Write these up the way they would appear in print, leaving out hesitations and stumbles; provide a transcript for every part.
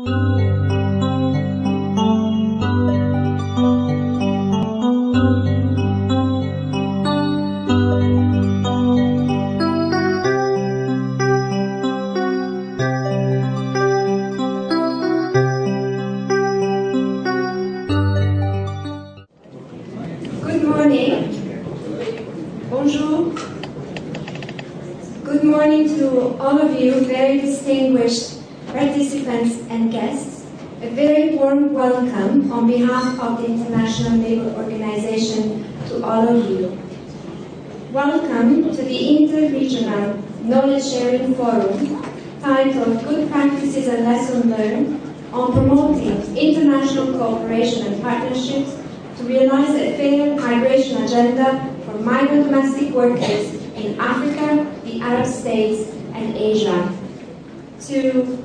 Good morning. Bonjour. Good morning to all of you, very distinguished participants and guests. A very warm welcome on behalf of the International Labour Organization to all of you. Welcome to the Interregional Knowledge Sharing Forum titled Good Practices and Lessons Learned on Promoting International Cooperation and Partnerships to realize a fair migration agenda for migrant domestic workers in Africa, the Arab states, and Asia. To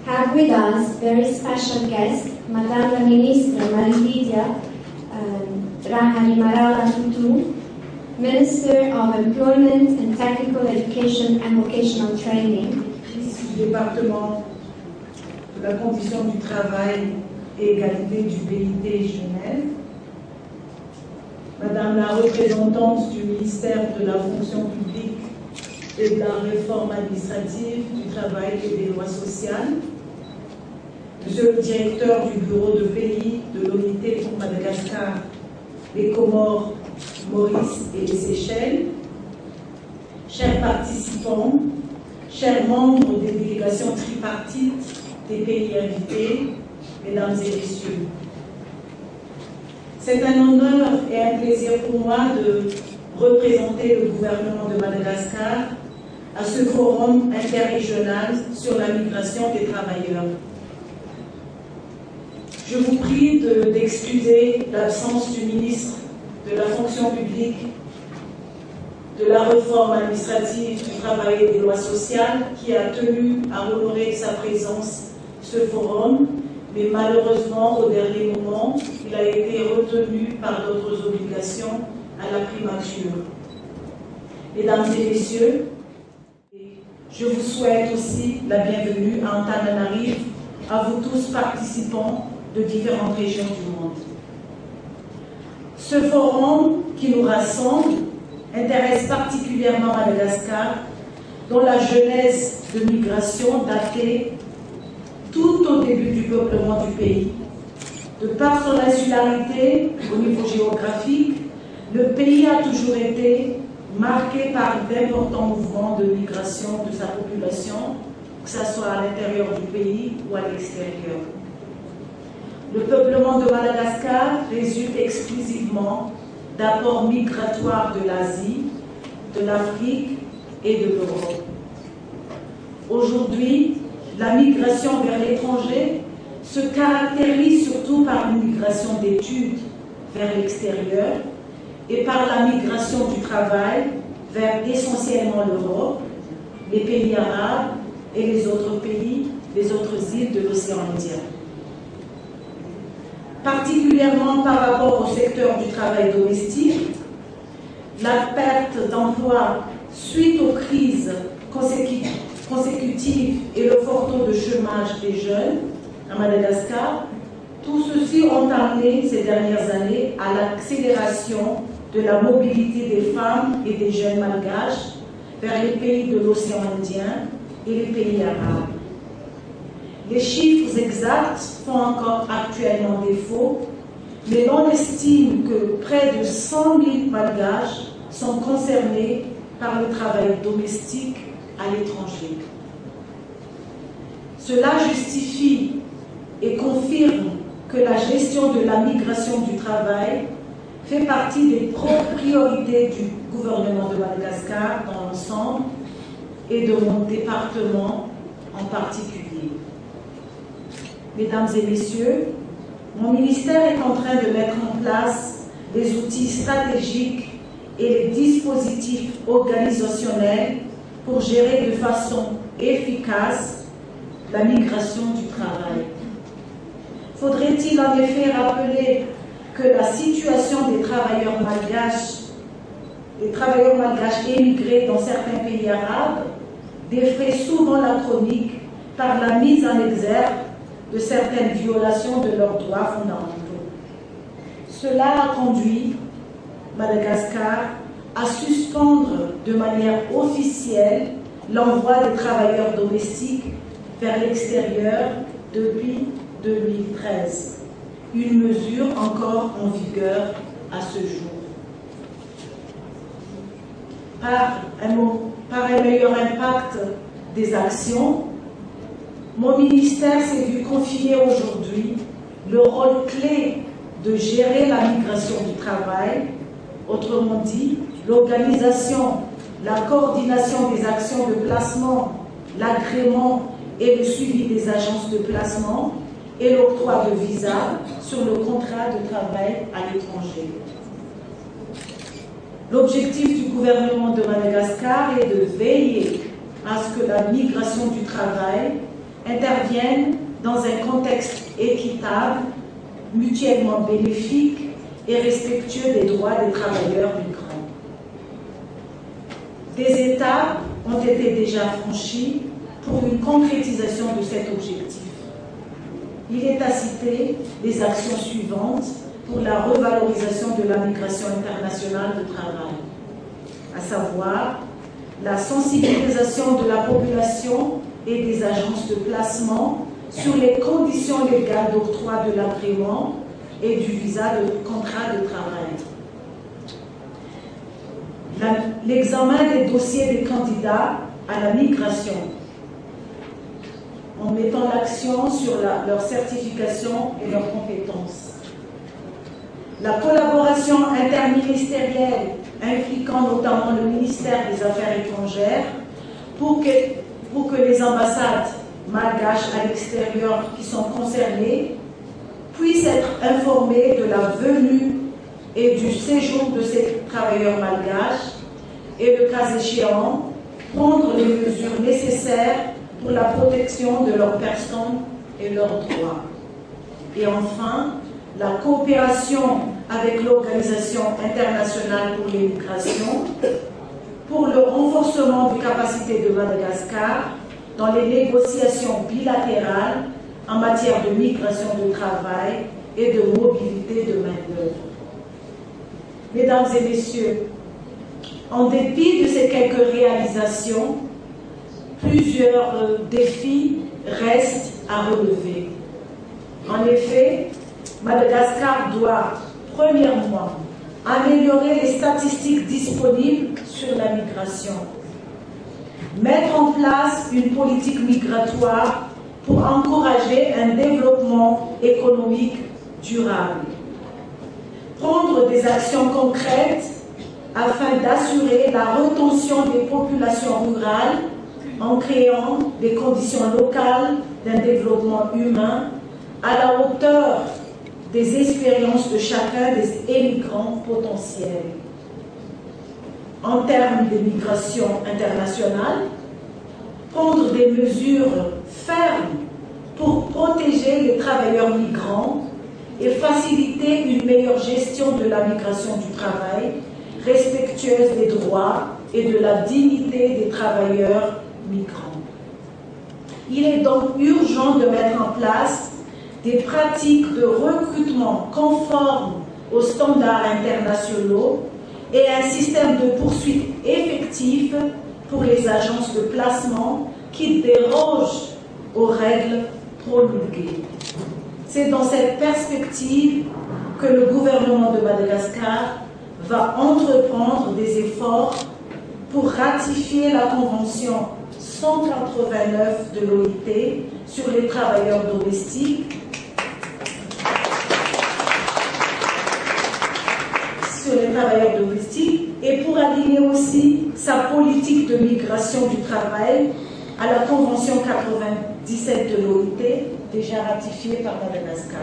have with us very special guest, Madame la Ministre Marie-Lydia Rahalimarala Tutu, Minister of Employment and Technical Education and Vocational Training. Du département de la condition du travail et égalité du BIT Genève. Madame la représentante du ministère de la fonction publique et de la réforme administrative, du travail et des lois sociales, Monsieur le directeur du bureau de pays de l'unité pour Madagascar, les Comores, Maurice et les Seychelles, chers participants, chers membres des délégations tripartites des pays invités, mesdames et messieurs. C'est un honneur et un plaisir pour moi de représenter le gouvernement de Madagascar à ce forum interrégional sur la migration des travailleurs. Je vous prie d'excuser l'absence du ministre de la fonction publique, de la réforme administrative, du travail et des lois sociales qui a tenu à honorer de sa présence ce forum, mais malheureusement, au dernier moment, il a été retenu par d'autres obligations à la primature. Mesdames et messieurs, je vous souhaite aussi la bienvenue à Antananarive, à vous tous participants de différentes régions du monde. Ce forum qui nous rassemble intéresse particulièrement Madagascar, dont la genèse de migration datait tout au début du peuplement du pays. De par son insularité au niveau géographique, le pays a toujours été marqué par d'importants mouvements de migration de sa population, que ce soit à l'intérieur du pays ou à l'extérieur. Le peuplement de Madagascar résulte exclusivement d'apports migratoires de l'Asie, de l'Afrique et de l'Europe. Aujourd'hui, la migration vers l'étranger se caractérise surtout par une migration d'études vers l'extérieur et par la migration du travail vers essentiellement l'Europe, les pays arabes et les autres pays, les autres îles de l'océan Indien. Particulièrement par rapport au secteur du travail domestique, la perte d'emploi suite aux crises consécutives et le fort taux de chômage des jeunes à Madagascar, tout ceci ont amené ces dernières années à l'accélération de la mobilité des femmes et des jeunes malgaches vers les pays de l'océan Indien et les pays arabes. Les chiffres exacts font encore actuellement défaut, mais l'on estime que près de 100 000 malgaches sont concernés par le travail domestique à l'étranger. Cela justifie et confirme que la gestion de la migration du travail fait partie des priorités du gouvernement de Madagascar dans l'ensemble et de mon département en particulier. Mesdames et messieurs, mon ministère est en train de mettre en place les outils stratégiques et les dispositifs organisationnels pour gérer de façon efficace la migration du travail. Faudrait-il en effet rappeler que la situation des travailleurs malgaches émigrés dans certains pays arabes défraie souvent la chronique par la mise en exergue de certaines violations de leurs droits fondamentaux. Cela a conduit Madagascar à suspendre de manière officielle l'envoi des travailleurs domestiques vers l'extérieur depuis 2013, une mesure encore en vigueur à ce jour. Par un meilleur impact des actions, mon ministère s'est vu confier aujourd'hui le rôle clé de gérer la migration du travail, autrement dit, l'organisation, la coordination des actions de placement, l'agrément et le suivi des agences de placement et l'octroi de visas sur le contrat de travail à l'étranger. L'objectif du gouvernement de Madagascar est de veiller à ce que la migration du travail intervienne dans un contexte équitable, mutuellement bénéfique et respectueux des droits des travailleurs migrants. Des étapes ont été déjà franchies pour une concrétisation de cet objectif. Il est à citer les actions suivantes pour la revalorisation de la migration internationale de travail, à savoir la sensibilisation de la population et des agences de placement sur les conditions légales d'octroi de l'agrément et du visa de contrat de travail. L'examen des dossiers des candidats à la migration, en mettant l'accent sur leur certification et leurs compétences. La collaboration interministérielle impliquant notamment le ministère des Affaires étrangères pour que les ambassades malgaches à l'extérieur qui sont concernées puissent être informées de la venue et du séjour de ces travailleurs malgaches et, le cas échéant, prendre les mesures nécessaires pour la protection de leurs personnes et leurs droits. Et enfin, la coopération avec l'Organisation internationale pour les migrations pour le renforcement des capacités de Madagascar dans les négociations bilatérales en matière de migration de travail et de mobilité de main-d'œuvre. Mesdames et messieurs, en dépit de ces quelques réalisations, plusieurs défis restent à relever. En effet, Madagascar doit, premièrement, améliorer les statistiques disponibles sur la migration, mettre en place une politique migratoire pour encourager un développement économique durable, prendre des actions concrètes afin d'assurer la retention des populations rurales en créant des conditions locales d'un développement humain à la hauteur des expériences de chacun des émigrants potentiels. En termes de migration internationale, prendre des mesures fermes pour protéger les travailleurs migrants et faciliter une meilleure gestion de la migration du travail, respectueuse des droits et de la dignité des travailleurs migrants. Il est donc urgent de mettre en place des pratiques de recrutement conformes aux standards internationaux et un système de poursuite effectif pour les agences de placement qui dérogent aux règles promulguées. C'est dans cette perspective que le gouvernement de Madagascar va entreprendre des efforts pour ratifier la Convention 189 de l'OIT sur les travailleurs domestiques et pour aligner aussi sa politique de migration du travail à la Convention 97 de l'OIT, déjà ratifiée par Madagascar.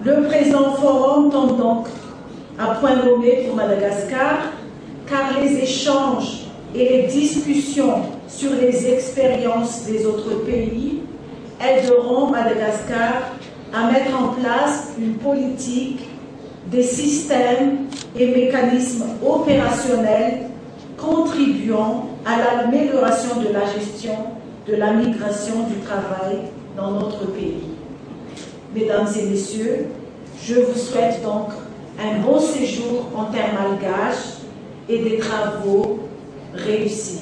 Le présent forum tend donc à point nommé pour Madagascar, car les échanges et les discussions sur les expériences des autres pays aideront Madagascar à mettre en place une politique, des systèmes et mécanismes opérationnels contribuant à l'amélioration de la gestion de la migration du travail dans notre pays. Mesdames et messieurs, je vous souhaite donc un beau séjour en terre malgache et des travaux réussis.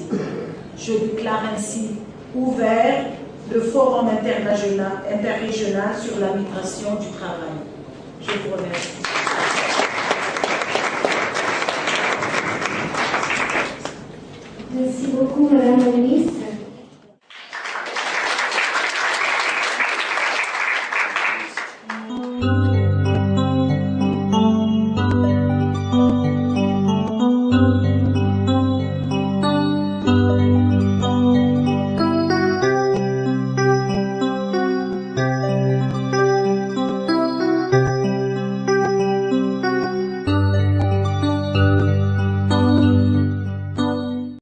Je déclare ainsi ouvert le Forum interrégional sur la migration du travail. Je vous remercie. Merci beaucoup, Madame la Ministre.